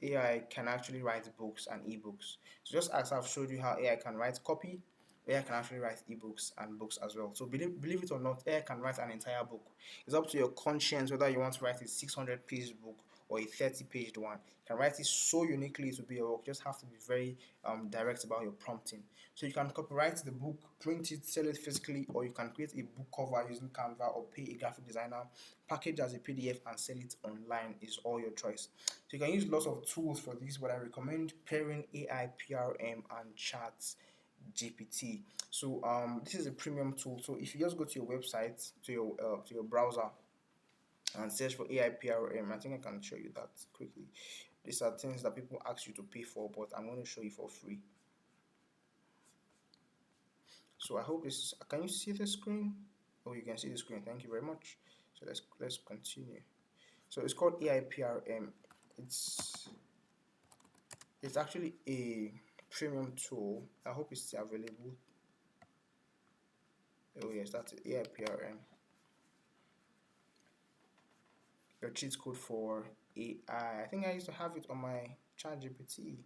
AI can actually write books and ebooks. So just as I've showed you how AI can write copy, AI can actually write ebooks and books as well. So believe it or not, AI can write an entire book. It's up to your conscience whether you want to write a 600-page book or a 30-page one. You can write it so uniquely to be your work. You just have to be very direct about your prompting. So you can copyright the book, print it, sell it physically, or you can create a book cover using Canva or pay a graphic designer, package as a PDF and sell it online. Is all your choice. So you can use lots of tools for this, but I recommend pairing AI, PRM, and Chat GPT. So this is a premium tool. So if you just go to your website, to your browser, and search for AI PRM, I think I can show you that quickly. These are things that people ask you to pay for, but I'm going to show you for free. So I hope this is, can you see the screen? Oh, you can see the screen. Thank you very much. So let's continue. So it's called AI PRM. It's actually a premium tool. I hope it's available. Oh yes, that's it. AI PRM. Your cheat code for AI. I think I used to have it on my chat GPT.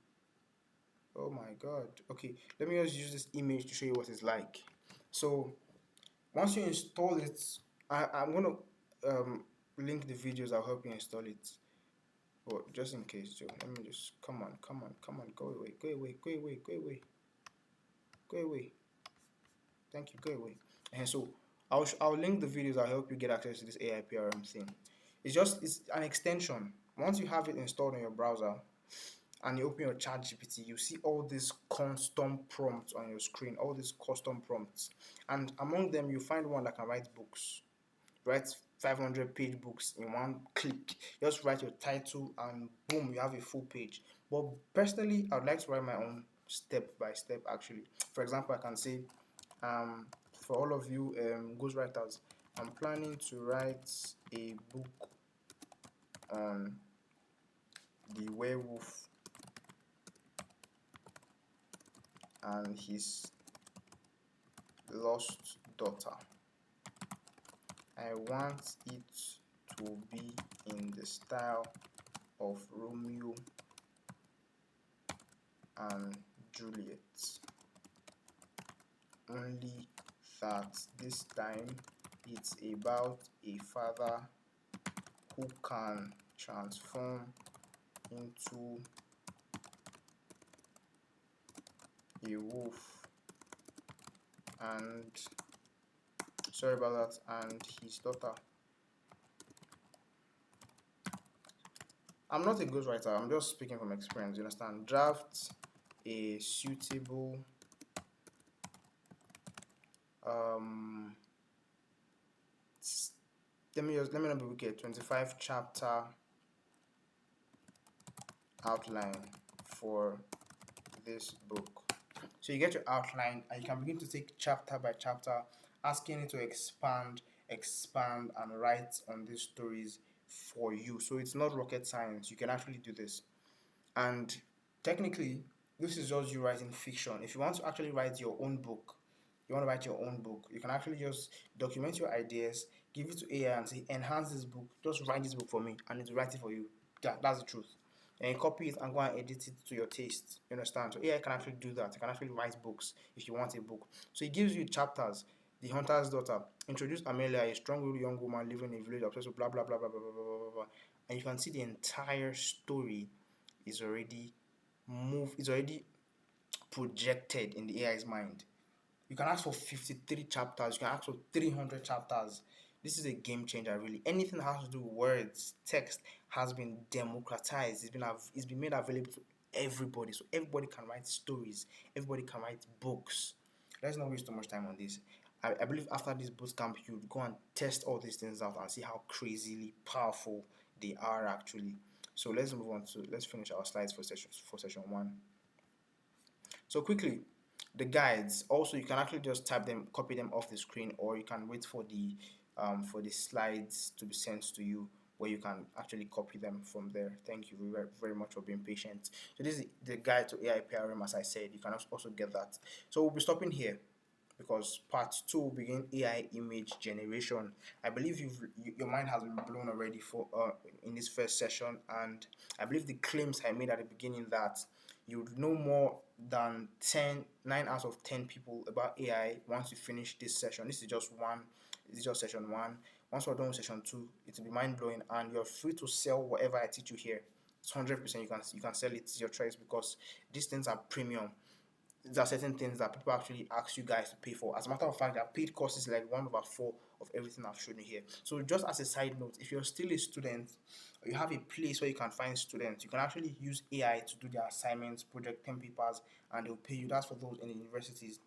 Oh my god. Okay, let me just use this image to show you what it's like. So once you install it, I'm gonna link the videos. I'll help you install it. But just in case, Joe, let me just come on, go away, go away, go away, go away, go away. Thank you, go away. And so I'll link the videos. I'll help you get access to this AI PRM thing. It's an extension. Once you have it installed on your browser, and you open your chat GPT, you see all these custom prompts on your screen, all these custom prompts. And among them, you find one that can write books, write 500-page books in one click. Just write your title and boom, you have a full page. But personally, I'd like to write my own step by step actually. For example, I can say, for all of you ghostwriters, I'm planning to write a book on the werewolf and his lost daughter. I want it to be in the style of Romeo and Juliet, only that this time it's about a father who can transform into a wolf and sorry about that, and his daughter. I'm not a ghostwriter, I'm just speaking from experience, you understand? Draft a suitable let me not be wicked, 25 chapter outline for this book. So you get your outline and you can begin to take chapter by chapter, asking it to expand, and write on these stories for you. So it's not rocket science. You can actually do this. And technically, this is just you writing fiction. If you want to actually write your own book, you can actually just document your ideas, give it to AI and say, enhance this book, just write this book for me, and it will write it for you. That's the truth. And you copy it and go and edit it to your taste. You understand? So AI can actually do that. It can actually write books if you want a book. So it gives you chapters. The hunter's daughter. Introduce Amelia, a strong-willed young woman living in a village obsessed with blah blah blah blah blah blah blah blah. And you can see the entire story is already projected in the AI's mind. You can ask for 53 chapters, you can ask for 300 chapters. This is a game changer, really. Anything that has to do with words, text has been democratized. It's been made available to everybody. So everybody can write stories, everybody can write books. Let's not waste too much time on this. I believe after this boot camp, you go and test all these things out and see how crazily powerful they are actually. So let's finish our slides for session one. So quickly, the guides. Also, you can actually just type them, copy them off the screen, or you can wait for the slides to be sent to you where you can actually copy them from there. Thank you very much for being patient. So this is the guide to AI PRM. As I said, you can also get that. So we'll be stopping here because part two will begin AI image generation. I believe your mind has been blown already for in this first session, and I believe the claims I made at the beginning that you would know more than 9 out of 10 people about AI once you finish this session. This is just one. This is just session one. Once we're done with session two, it will be mind blowing, and you're free to sell whatever I teach you here. It's 100%. You can sell it. It's your choice because these things are premium. There are certain things that people actually ask you guys to pay for. As a matter of fact, their paid courses is like 1/4 of everything I've shown you here. So just as a side note, if you're still a student, or you have a place where you can find students, you can actually use AI to do their assignments, project 10 papers, and they'll pay you. That's for those in the universities.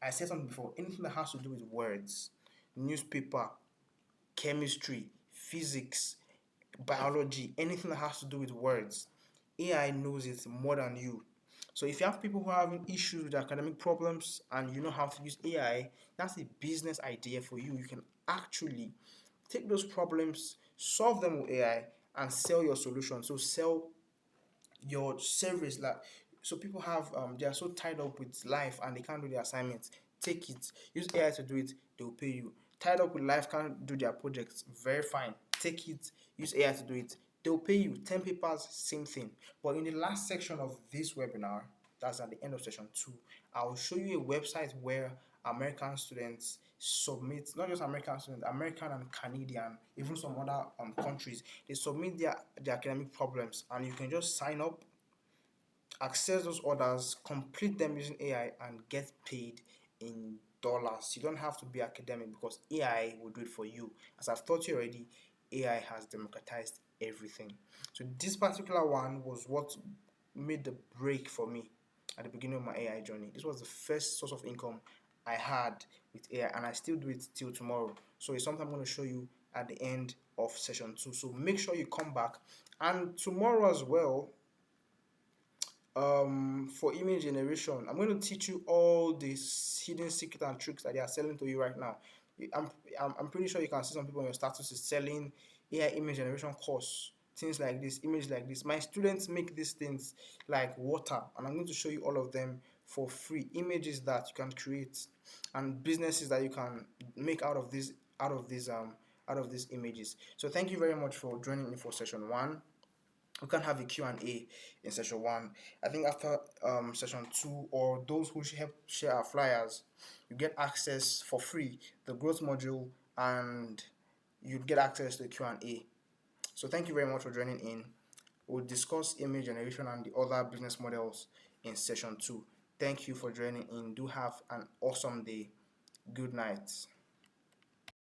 I said something before, anything that has to do with words, newspaper, chemistry, physics, biology, anything that has to do with words, AI knows it more than you. So if you have people who are having issues with academic problems and you know how to use AI, that's a business idea for you. You can actually take those problems, solve them with AI, and sell your solution. So sell your service. Like, so people have they are so tied up with life and they can't do their assignments. Take it, use AI to do it, they will pay you. Tied up with life, can't do their projects, very fine, take it, use AI to do it, they'll pay you. 10 papers, same thing. But in the last section of this webinar, that's at the end of session 2, I'll show you a website where American students submit, not just American students, American and Canadian, even some other countries, they submit their academic problems, and you can just sign up, access those orders, complete them using AI, and get paid in dollars. You don't have to be academic because AI will do it for you. As I've taught you already, AI has democratized everything. So this particular one was what made the break for me at the beginning of my AI journey. This was the first source of income I had with AI, and I still do it till tomorrow. So it's something I'm going to show you at the end of session 2. So make sure you come back. And tomorrow as well, for image generation, I'm going to teach you all these hidden secrets and tricks that they are selling to you right now. I'm, I'm pretty sure you can see some people on your status is selling AI image generation course, things like this, image like this. My students make these things like water, and I'm going to show you all of them for free. Images that you can create and businesses that you can make out of these images. So thank you very much for joining me for session 1. We can have a Q&A in session 1. I think after session 2, or those who help share our flyers, you get access for free the growth module, and you get access to the Q&A. So thank you very much for joining in. We'll discuss image generation and the other business models in session 2. Thank you for joining in. Do have an awesome day. Good night.